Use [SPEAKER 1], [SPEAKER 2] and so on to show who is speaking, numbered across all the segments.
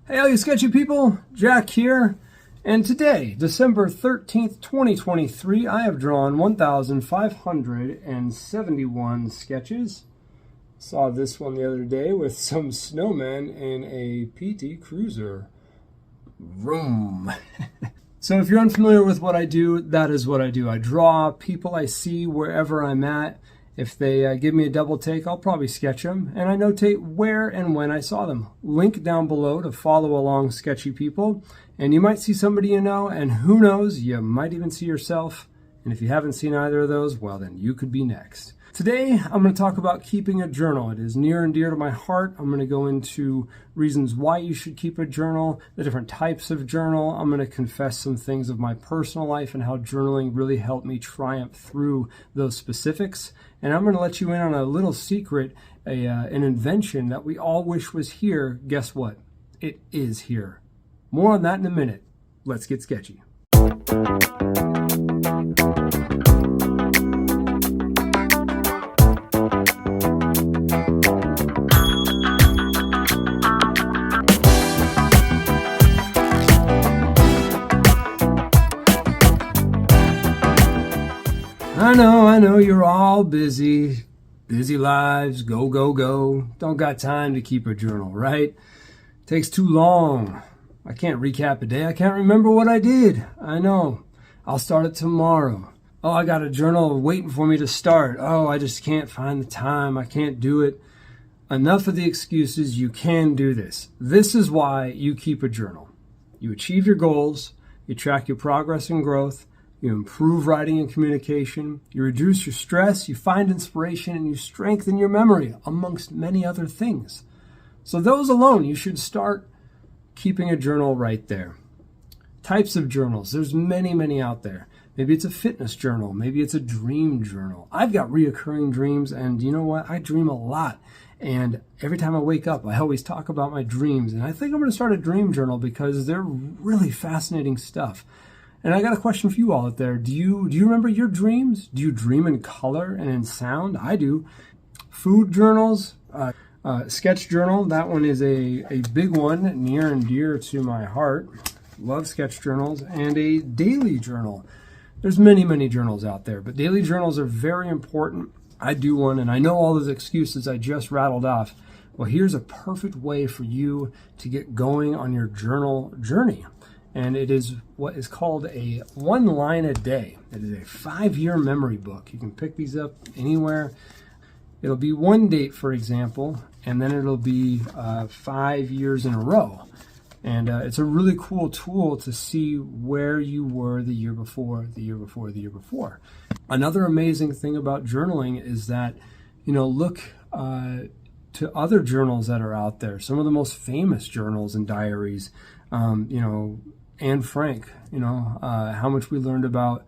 [SPEAKER 1] Hey, all you sketchy people, Jack here, and today, December 13th, 2023, I have drawn 1,571 sketches. Saw this one the other day with some snowmen in a PT Cruiser. Vroom. So if you're unfamiliar with what I do, that is what I do. I draw people I see wherever I'm at. If they give me a double take, I'll probably sketch them, and I notate where and when I saw them. Link down below to follow along, sketchy people, and you might see somebody you know, and who knows, you might even see yourself. And if you haven't seen either of those, well, then you could be next. Today, I'm going to talk about keeping a journal. It is near and dear to my heart. I'm going to go into reasons why you should keep a journal, the different types of journal. I'm going to confess some things of my personal life and how journaling really helped me triumph through those specifics. And I'm going to let you in on a little secret, an invention that we all wish was here. Guess what? It is here. More on that in a minute. Let's get sketchy. I know, you're all busy lives, go, go, go. Don't got time to keep a journal, right? Takes too long. I can't recap a day. I can't remember what I did. I know. I'll start it tomorrow. Oh, I got a journal waiting for me to start. Oh, I just can't find the time. I can't do it. Enough of the excuses. You can do this. This is why you keep a journal. You achieve your goals. You track your progress and growth. You improve writing and communication, you reduce your stress, you find inspiration, and you strengthen your memory, amongst many other things. So those alone, you should start keeping a journal right there. Types of journals, there's many out there. Maybe it's a fitness journal, maybe it's a dream journal. I've got reoccurring dreams, and you know what? I dream a lot. And every time I wake up, I always talk about my dreams. And I think I'm going to start a dream journal because they're really fascinating stuff. And I got a question for you all out there. Do you remember your dreams? Do you dream in color and in sound? I do. Food journals, sketch journal. That one is a big one, near and dear to my heart. Love sketch journals. And a daily journal. There's many journals out there, but daily journals are very important. I do one, and I know all those excuses I just rattled off. Well, here's a perfect way for you to get going on your journal journey. And it is what is called a 1 line a day. It is a 5-year memory book. You can pick these up anywhere. It'll be one date, for example, and then it'll be 5 years in a row. And it's a really cool tool to see where you were the year before, the year before, the year before. Another amazing thing about journaling is that, look to other journals that are out there. Some of the most famous journals and diaries, Anne Frank, how much we learned about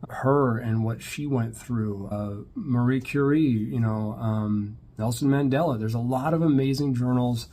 [SPEAKER 1] her and what she went through. Marie Curie, Nelson Mandela. There's a lot of amazing journals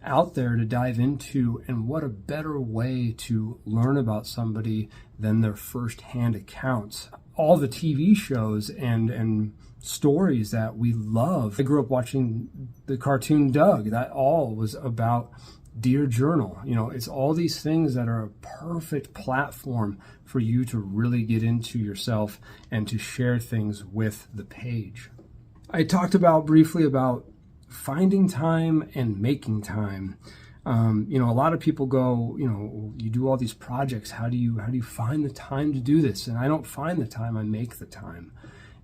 [SPEAKER 1] out there to dive into, and what a better way to learn about somebody than their firsthand accounts. All the TV shows and stories that we love. I grew up watching the cartoon Doug. That all was about Dear Journal. It's all these things that are a perfect platform for you to really get into yourself and to share things with the page. I talked briefly about finding time and making time. A lot of people go, you do all these projects. How do you find the time to do this? And I don't find the time, I make the time.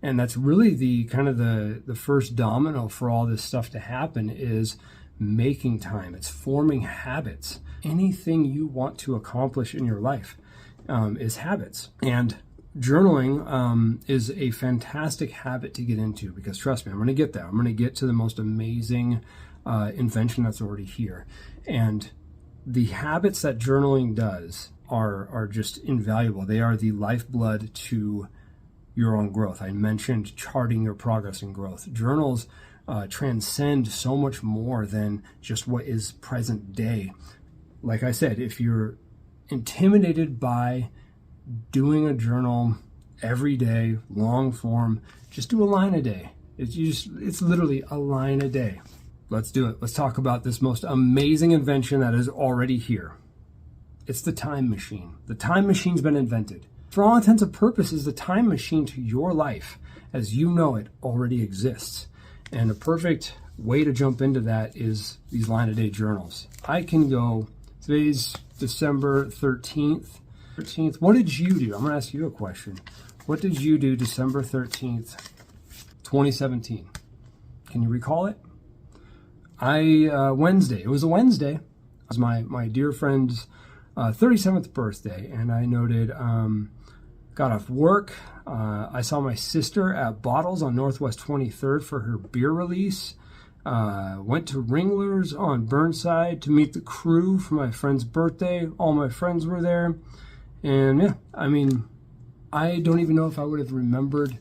[SPEAKER 1] And that's really the kind of the first domino for all this stuff to happen is making time. It's forming habits. Anything you want to accomplish in your life is habits. And journaling is a fantastic habit to get into because trust me, I'm going to get there. I'm going to get to the most amazing invention that's already here. And the habits that journaling does are just invaluable. They are the lifeblood to your own growth. I mentioned charting your progress and growth. Journals transcend so much more than just what is present day. Like I said, if you're intimidated by doing a journal every day, long form, just do a line a day. It's literally a line a day. Let's do it. Let's talk about this most amazing invention that is already here. It's the time machine. The time machine's been invented. For all intents and purposes, the time machine to your life, as you know it, already exists. And a perfect way to jump into that is these line of day journals. I can go, today's December 13th. What did you do? I'm going to ask you a question. What did you do December 13th, 2017? Can you recall it? Wednesday. It was a Wednesday. It was my dear friend's 37th birthday, and I noted, got off work. I saw my sister at Bottles on Northwest 23rd for her beer release. Went to Ringler's on Burnside to meet the crew for my friend's birthday. All my friends were there. And yeah, I mean, I don't even know if I would have remembered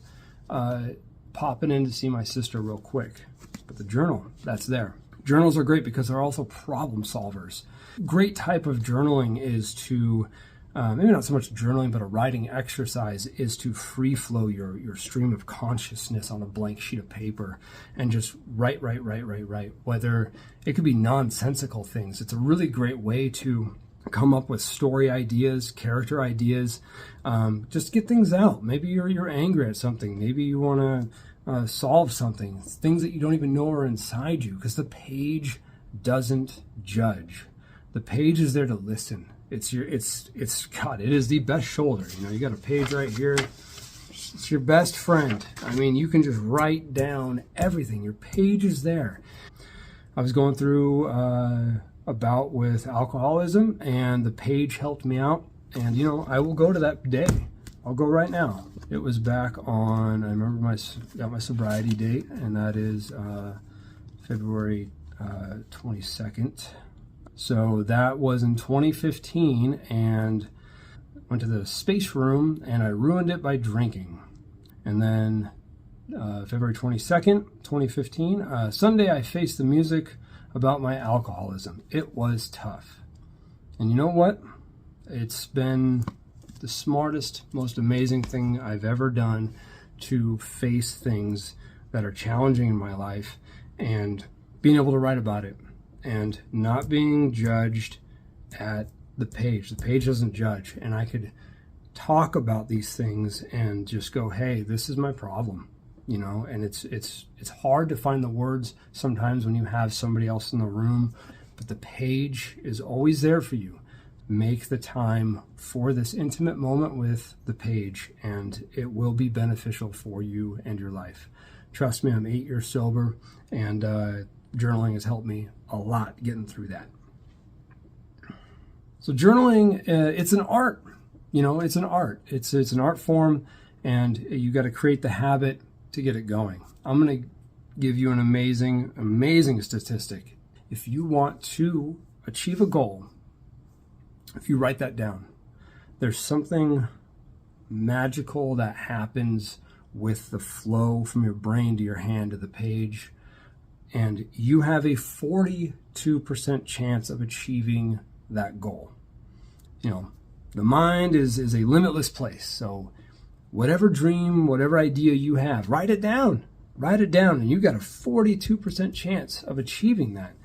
[SPEAKER 1] popping in to see my sister real quick. But the journal, that's there. Journals are great because they're also problem solvers. Great type of journaling is to, maybe not so much journaling, but a writing exercise is to free flow your stream of consciousness on a blank sheet of paper and just write. Whether it could be nonsensical things. It's a really great way to come up with story ideas, character ideas, just get things out. Maybe you're angry at something. Maybe you want to solve something, things that you don't even know are inside you, because the page doesn't judge. The page is there to listen. God, it is the best shoulder. You know, you got a page right here. It's your best friend. I mean, you can just write down everything. Your page is there. I was going through a bout with alcoholism, and the page helped me out. And, you know, I will go to that day. I'll go right now. It was back on, I remember got my sobriety date, and that is February 22nd. So that was in 2015, and went to the space room, and I ruined it by drinking. And then February 22nd, 2015, Sunday, I faced the music about my alcoholism. It was tough. And you know what? It's been the smartest, most amazing thing I've ever done to face things that are challenging in my life and being able to write about it and not being judged at the page. The page doesn't judge, and I could talk about these things and just go, hey, this is my problem, you know. And it's hard to find the words sometimes when you have somebody else in the room, but the page is always there for you. Make the time for this intimate moment with the page, and it will be beneficial for you and your life. Trust me, I'm 8 years sober, and journaling has helped me a lot getting through that. So journaling, it's an art. You know, it's an art. It's an art form, and you got to create the habit to get it going. I'm going to give you an amazing statistic. If you want to achieve a goal, if you write that down, there's something magical that happens with the flow from your brain to your hand to the page, and you have a 42% chance of achieving that goal. You know, the mind is a limitless place. So whatever dream, whatever idea you have, write it down, and you got a 42% chance of achieving that.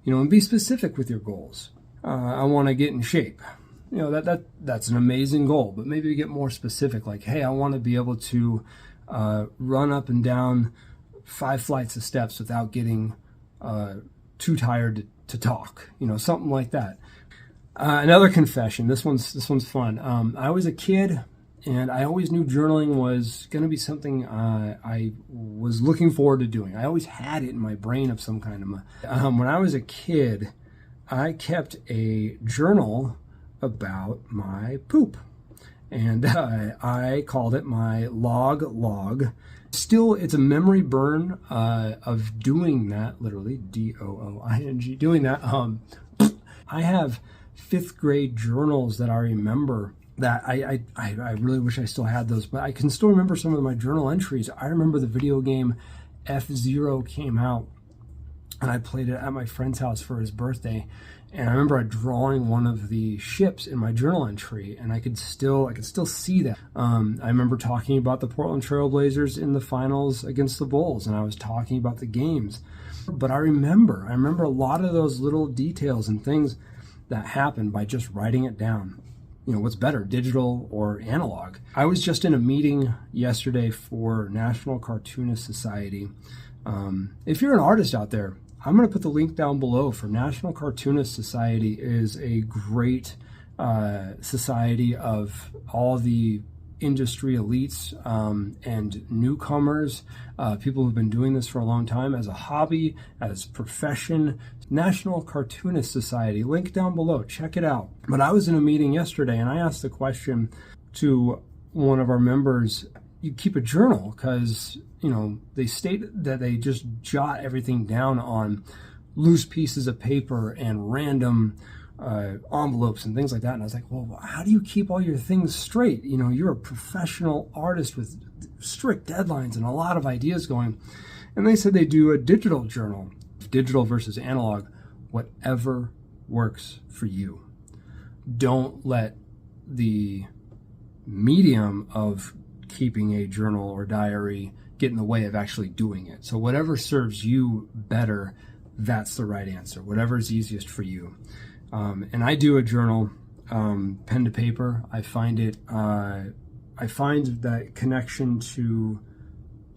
[SPEAKER 1] You know, and be specific with your goals. I want to get in shape. You know, that's an amazing goal, but maybe get more specific, like, hey, I want to be able to run up and down 5 flights of steps without getting too tired to talk. You know, something like that. Another confession. This one's fun. I was a kid, and I always knew journaling was going to be something I was looking forward to doing. I always had it in my brain of some kind of. When I was a kid, I kept a journal about my poop, and I called it my log. Still, it's a memory burn of doing that, literally DOOING, doing that. I have 5th grade journals that I remember that I really wish I still had those, but I can still remember some of my journal entries. I remember the video game F-Zero came out, and I played it at my friend's house for his birthday. And I remember drawing one of the ships in my journal entry, and I could still see that. I remember talking about the Portland Trail Blazers in the finals against the Bulls, and I was talking about the games. But I remember a lot of those little details and things that happen by just writing it down. You know, what's better, digital or analog? I was just in a meeting yesterday for National Cartoonist Society. If you're an artist out there, I'm going to put the link down below for National Cartoonist Society. Is a great society of all the industry elites and newcomers, people who've been doing this for a long time as a hobby, as profession. National Cartoonist Society, link down below, check it out. But I was in a meeting yesterday and I asked the question to one of our members, you keep a journal, because they state that they just jot everything down on loose pieces of paper and random envelopes and things like that. And I was like, well, how do you keep all your things straight? You're a professional artist with strict deadlines and a lot of ideas going. And they said they do a digital journal, digital versus analog, whatever works for you. Don't let the medium of keeping a journal or diary get in the way of actually doing it. So whatever serves you better, that's the right answer. Whatever is easiest for you. And I do a journal, pen to paper. I find that connection to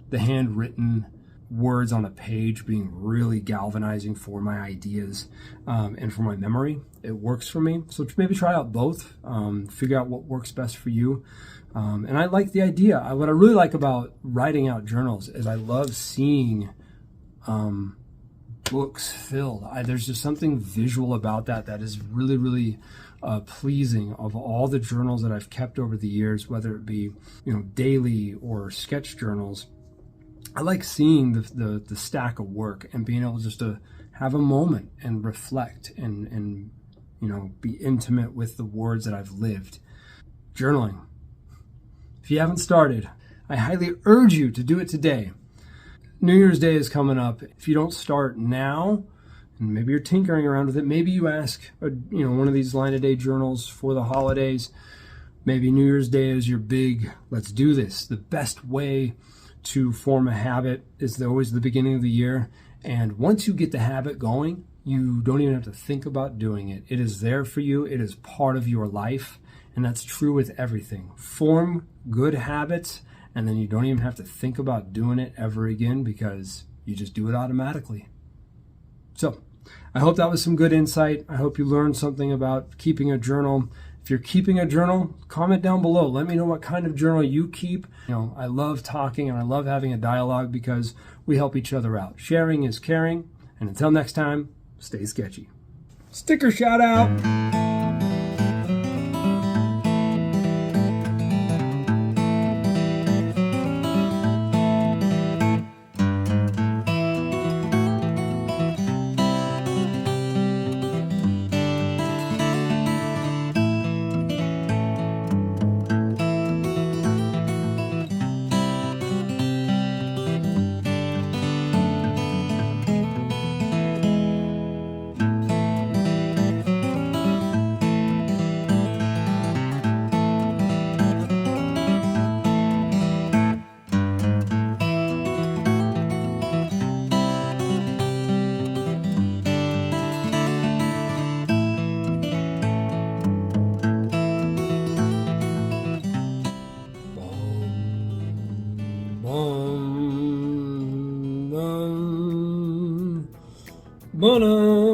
[SPEAKER 1] the handwritten words on a page being really galvanizing for my ideas and for my memory. It works for me. So maybe try out both, figure out what works best for you. And I like the idea. What I really like about writing out journals is I love seeing books filled. There's just something visual about that is really, really pleasing. Of all the journals that I've kept over the years, whether it be daily or sketch journals, I like seeing the stack of work and being able just to have a moment and reflect and be intimate with the words that I've lived. Journaling. If you haven't started, I highly urge you to do it today. New Year's Day is coming up. If you don't start now, and maybe you're tinkering around with it, maybe you ask one of these line a day journals for the holidays. Maybe New Year's Day is your big, let's do this. The best way to form a habit is always the beginning of the year. And once you get the habit going, you don't even have to think about doing it. It is there for you. It is part of your life. And that's true with everything. Form good habits, and then you don't even have to think about doing it ever again because you just do it automatically. So I hope that was some good insight. I hope you learned something about keeping a journal. If you're keeping a journal, comment down below. Let me know what kind of journal you keep. I love talking and I love having a dialogue because we help each other out. Sharing is caring. And until next time, stay sketchy. Sticker shout out. Bum, bum, bum.